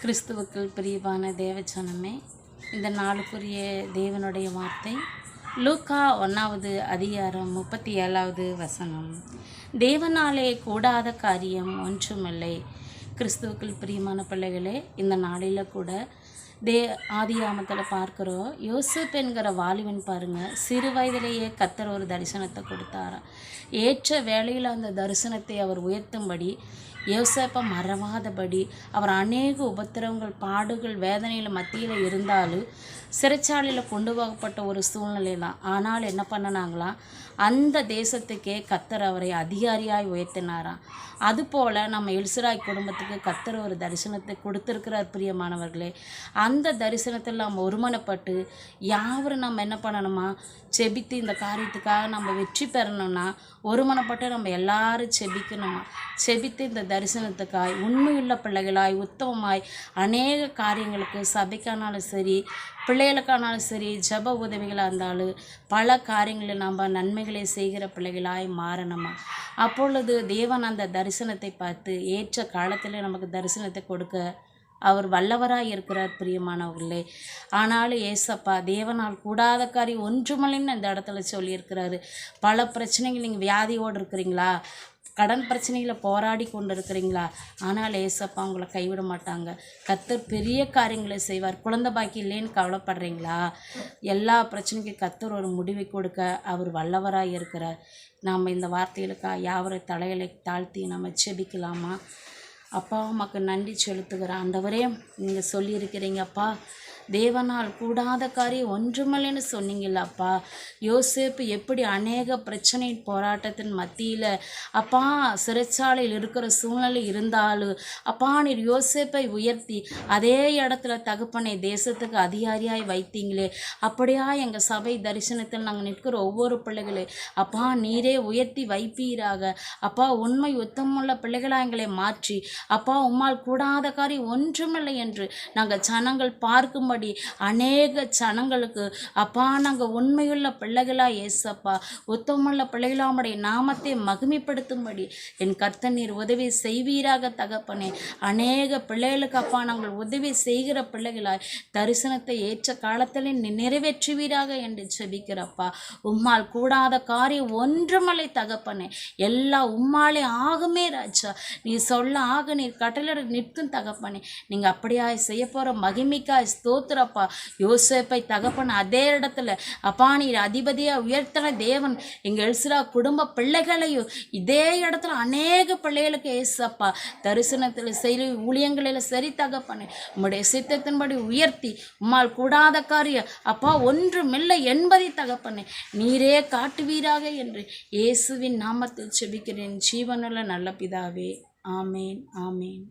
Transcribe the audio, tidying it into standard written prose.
கிறிஸ்துவுக்குள் பிரியமான தேவச்சனமே, இந்த நாளுக்குரிய தேவனுடைய வார்த்தை லூக்கா 1வது அதிகாரம் 37வது வசனம். தேவனாலே கூடாத காரியம் ஒன்றுமில்லை. கிறிஸ்துவுக்குள் பிரியமான பிள்ளைகளே, இந்த நாளில் கூட ஆதியாமத்தில் பார்க்குறோம். யோசேப் என்கிற வாலிபன் பாருங்கள், சிறு வயதிலேயே கர்த்தர் ஒரு தரிசனத்தை கொடுத்தாராம். ஏற்ற வேளையில் அந்த தரிசனத்தை அவர் உயர்த்தும்படி, யோசேப்பை மறவாதபடி, அவர் அநேக உபத்திரவங்கள், பாடுகள், வேதனையில் மத்தியில் இருந்தாலும் சிறைச்சாலையில் கொண்டு போகப்பட்ட ஒரு சூழ்நிலை தான். ஆனால் என்ன பண்ணினாங்களாம், அந்த தேசத்துக்கே கர்த்தர் அவரை அதிகாரியாய் உயர்த்தினாராம். அதுபோல் நம்ம எல்சராய் குடும்பத்துக்கு கர்த்தர் ஒரு தரிசனத்தை கொடுத்துருக்கிறார். பிரியமானவர்களே, அந்த தரிசனத்தில் நம்ம ஒருமனப்பட்டு யாவரும் நம்ம என்ன பண்ணணுமா, செபித்து இந்த காரியத்துக்காக நம்ம வெற்றி பெறணும்னா ஒருமனப்பட்டு நம்ம எல்லாரும் செபிக்கணுமா. செபித்து இந்த தரிசனத்துக்காய் உண்மையுள்ள பிள்ளைகளாய் உத்தமமாய் அநேக காரியங்களுக்கு, சபைக்கானாலும் சரி, பிள்ளைகளுக்கானாலும் சரி, ஜப உதவிகளாக இருந்தாலும் பல காரியங்களில் நம்ம நன்மைகளை செய்கிற பிள்ளைகளாய் மாறணுமா. அப்பொழுது தேவன் அந்த தரிசனத்தை பார்த்து ஏற்ற காலத்தில் நமக்கு தரிசனத்தை கொடுக்க அவர் வல்லவராக இருக்கிறார். பிரியமானவர்களே, ஆனாலும் ஏசப்பா தேவனால் கூடாத காரியம் ஒன்றுமில்லைன்னு இந்த இடத்துல சொல்லியிருக்கிறாரு. பல பிரச்சனைகள், நீங்கள் வியாதியோடு இருக்கிறீங்களா, கடன் பிரச்சனைகளை போராடி கொண்டு இருக்கிறீங்களா, ஆனால் ஏசப்பா உங்களை கைவிட மாட்டாங்க. கர்த்தர் பெரிய காரியங்களை செய்வார். குழந்தை பாக்கி இல்லைன்னு கவலைப்படுறீங்களா, எல்லா பிரச்சனைக்கும் கர்த்தர் ஒரு முடிவை கொடுக்க அவர் வல்லவராக இருக்கிறார். நாம் இந்த வார்த்தைகளுக்கா யாவரை தலைகளை தாழ்த்தி நம்ம செபிக்கலாமா. அப்பா, உமக்கு நன்றி செலுத்துகிறேன். ஆண்டவரே, நீங்கள் சொல்லியிருக்கிறீங்க அப்பா, தேவனால் கூடாத காரியம் ஒன்றுமில்லைன்னு சொன்னீங்கல்ல அப்பா. யோசேப்பு எப்படி அநேக பிரச்சனை போராட்டத்தின் மத்தியில் அப்பா சிறைச்சாலையில் இருக்கிற சூழ்நிலை இருந்தாலும் அப்பா நீர் யோசேப்பை உயர்த்தி அதே இடத்துல தகப்பனை தேசத்துக்கு அதிகாரியாய் வைத்தீங்களே, அப்படியா எங்கள் சபை தரிசனத்தில் நாங்கள் நிற்கிற ஒவ்வொரு பிள்ளைகளே அப்பா நீரே உயர்த்தி வைப்பீராக. அப்பா உண்மை உத்தமுள்ள பிள்ளைகளாக எங்களை மாற்றி அப்பா உம்மால் கூடாத காரியம் ஒன்றுமில்லை என்று நாங்கள் ஜனங்கள் பார்க்கும்படி அநேக ஜனங்களுக்கு அப்பா நாங்கள் உண்மையுள்ள பிள்ளைகளா ஏசப்பா உத்தமுள்ள பிள்ளைகளாமுடைய நாமத்தை மகிமைப்படுத்தும்படி என் கர்த்தர் நீர் உதவி செய்வீராக தகப்பனே. அநேக பிள்ளைகளுக்கு அப்பா நாங்கள் உதவி செய்கிற பிள்ளைகளாய் தரிசனத்தை ஏற்ற காலத்தில் நிறைவேற்றுவீராக என்று செபிக்கிறப்பா. உம்மால் கூடாத காரியம் ஒன்றுமில்லை தகப்பனே, எல்லா உம்மாலே ஆகுமே ராஜா. நீ சொல்ல ஆக, நீர் கட்டளை நிற்கும் தகப்பனே. நீங்கள் அப்படியாய் செய்ய போகிற மகிமைக்காய் ஸ்தோத்திரப்பா. யோசேப்பை தகப்பன் அதே இடத்துல அப்பா நீர் அதிபதியாக உயர்த்தின தேவன் எங்கள் எல்சரா குடும்ப பிள்ளைகளையும் இதே இடத்துல அநேக பிள்ளைகளுக்கு ஏசப்பா தரிசனத்தில் சரி, ஊழியங்களில் சரி தகப்பனே, உம்முடைய சித்தத்தின்படி உயர்த்தி உம்மால் கூடாத காரியம் அப்பா ஒன்றுமில்லை என்பதை தகப்பனே நீரே காட்டுவீராக என்று இயேசுவின் நாமத்தில் செபிக்கிறேன் ஜீவனுள்ள நல்ல பிதாவே. ஆமேன், ஆமேன்.